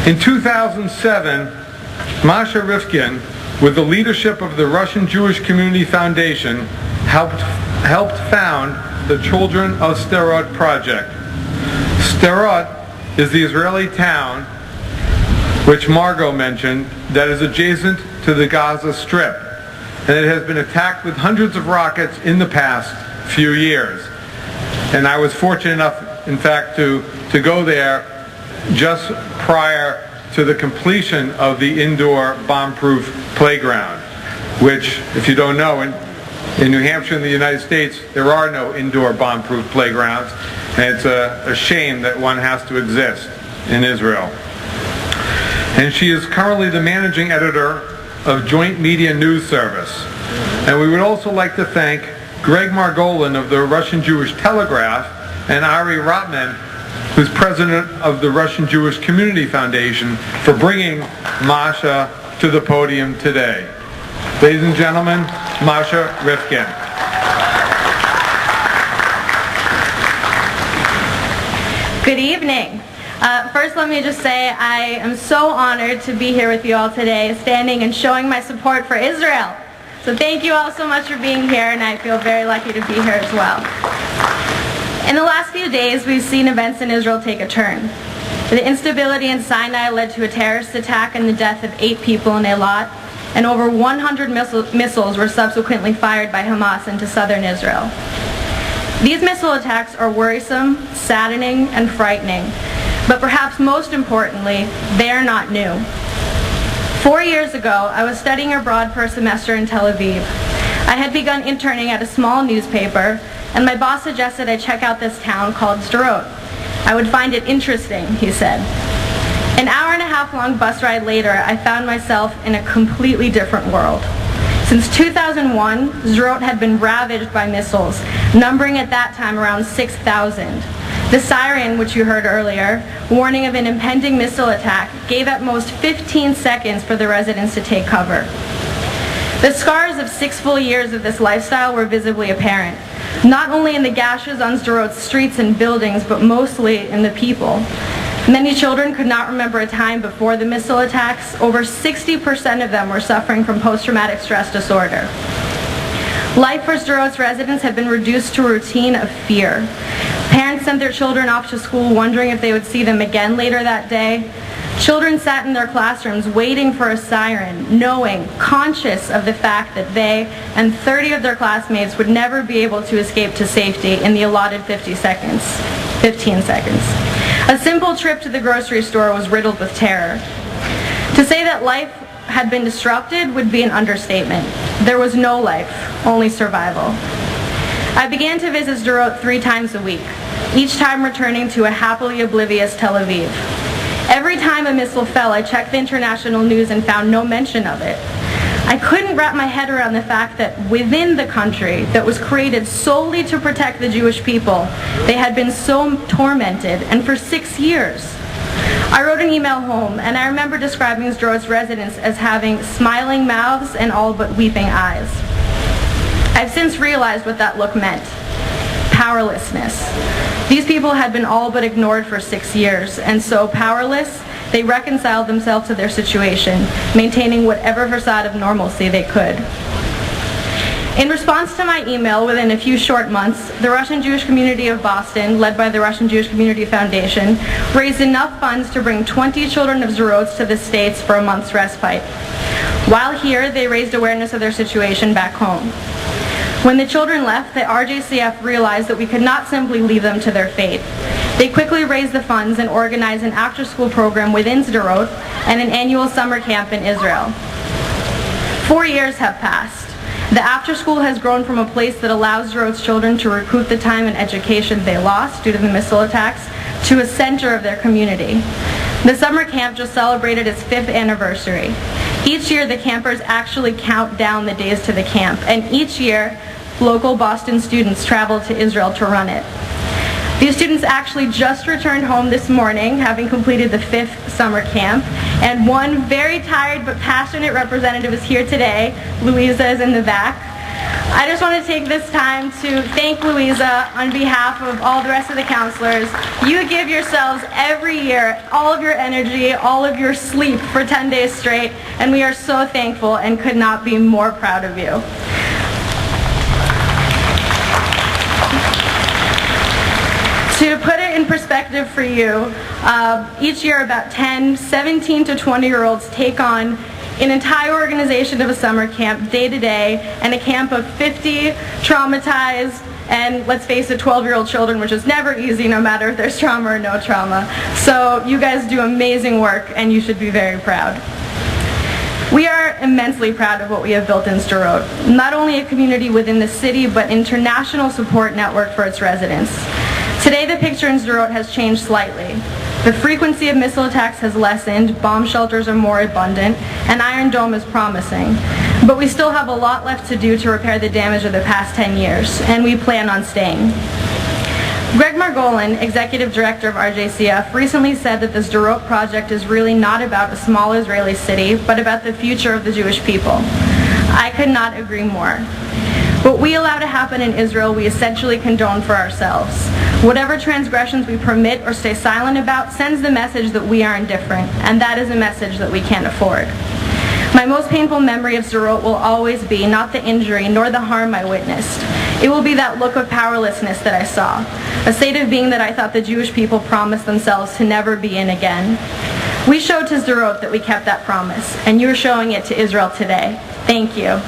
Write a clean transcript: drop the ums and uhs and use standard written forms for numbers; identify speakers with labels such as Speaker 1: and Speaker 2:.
Speaker 1: In 2007, Marsha Lipkin, with the leadership of the Russian Jewish Community Foundation, helped found the Children of Sderot project. Sderot is the Israeli town, which Margot mentioned, that is adjacent to the Gaza Strip, and it has been attacked with hundreds of rockets in the past few years. And I was fortunate enough, in fact, to go there just prior to the completion of the indoor bomb-proof playground, which, if you don't know, in New Hampshire and the United States, there are no indoor bomb-proof playgrounds, and it's a shame that one has to exist in Israel. And she is currently the managing editor of Joint Media News Service. And we would also like to thank Greg Margolin of the Russian Jewish Telegraph and Ari Rotman, who's president of the Russian Jewish Community Foundation, for bringing Marsha to the podium today. Ladies and gentlemen, Marsha Lipkin.
Speaker 2: Good evening. First, let me just say I am so honored to be here with you all today, standing and showing my support for Israel. So thank you all so much for being here, and I feel very lucky to be here as well. In the last few days, we've seen events in Israel take a turn. The instability in Sinai led to a terrorist attack and the death of 8 people in Eilat, and over 100 missiles were subsequently fired by Hamas into southern Israel. These missile attacks are worrisome, saddening, and frightening, but perhaps most importantly, they are not new. 4 years ago, I was studying abroad for a semester in Tel Aviv. I had begun interning at a small newspaper, and my boss suggested I check out this town called Sderot. I would find it interesting, he said. An hour-and-a-half-long bus ride later, I found myself in a completely different world. Since 2001, Sderot had been ravaged by missiles, numbering at that time around 6,000. The siren, which you heard earlier, warning of an impending missile attack, gave at most 15 seconds for the residents to take cover. The scars of 6 full years of this lifestyle were visibly apparent, not only in the gashes on Sderot's streets and buildings, but mostly in the people. Many children could not remember a time before the missile attacks. Over 60% of them were suffering from post-traumatic stress disorder. Life for Sderot's residents had been reduced to a routine of fear. Parents sent their children off to school wondering if they would see them again later that day. Children sat in their classrooms waiting for a siren, knowing, conscious of the fact that they and 30 of their classmates would never be able to escape to safety in the allotted 15 seconds. A simple trip to the grocery store was riddled with terror. To say that life had been disrupted would be an understatement. There was no life, only survival. I began to visit Sderot 3 times a week, each time returning to a happily oblivious Tel Aviv. Every time a missile fell, I checked the international news and found no mention of it. I couldn't wrap my head around the fact that within the country that was created solely to protect the Jewish people, they had been so tormented, and for 6 years. I wrote an email home, and I remember describing Sderot's residents as having smiling mouths and all but weeping eyes. I've since realized what that look meant. Powerlessness. These people had been all but ignored for 6 years, and so powerless, they reconciled themselves to their situation, maintaining whatever facade of normalcy they could. In response to my email, within a few short months, the Russian Jewish community of Boston, led by the Russian Jewish Community Foundation, raised enough funds to bring 20 children of Sderot to the States for a month's respite. While here, they raised awareness of their situation back home. When the children left, the RJCF realized that we could not simply leave them to their fate. They quickly raised the funds and organized an after-school program within Sderot and an annual summer camp in Israel. 4 years have passed. The after-school has grown from a place that allows Sderot's children to recoup the time and education they lost due to the missile attacks to a center of their community. The summer camp just celebrated its 5th anniversary. Each year, the campers actually count down the days to the camp, and each year, local Boston students travel to Israel to run it. These students actually just returned home this morning, having completed the 5th summer camp, and one very tired but passionate representative is here today. Louisa is in the back. I just want to take this time to thank Louisa on behalf of all the rest of the counselors. You give yourselves every year all of your energy, all of your sleep for 10 days straight, and we are so thankful and could not be more proud of you. To put it in perspective for you, each year about 17 to 20-year-olds take on an entire organization of a summer camp day to day, and a camp of 50 traumatized and, let's face it, 12-year-old children, which is never easy no matter if there's trauma or no trauma. So you guys do amazing work, and you should be very proud. We are immensely proud of what we have built in Sderot. Not only a community within the city, but international support network for its residents. Today the picture in Sderot has changed slightly. The frequency of missile attacks has lessened, bomb shelters are more abundant, and Iron Dome is promising. But we still have a lot left to do to repair the damage of the past 10 years, and we plan on staying. Greg Margolin, Executive Director of RJCF, recently said that the Sderot project is really not about a small Israeli city, but about the future of the Jewish people. I could not agree more. What we allow to happen in Israel, we essentially condone for ourselves. Whatever transgressions we permit or stay silent about sends the message that we are indifferent, and that is a message that we can't afford. My most painful memory of Sderot will always be not the injury nor the harm I witnessed. It will be that look of powerlessness that I saw, a state of being that I thought the Jewish people promised themselves to never be in again. We showed to Sderot that we kept that promise, and you're showing it to Israel today. Thank you.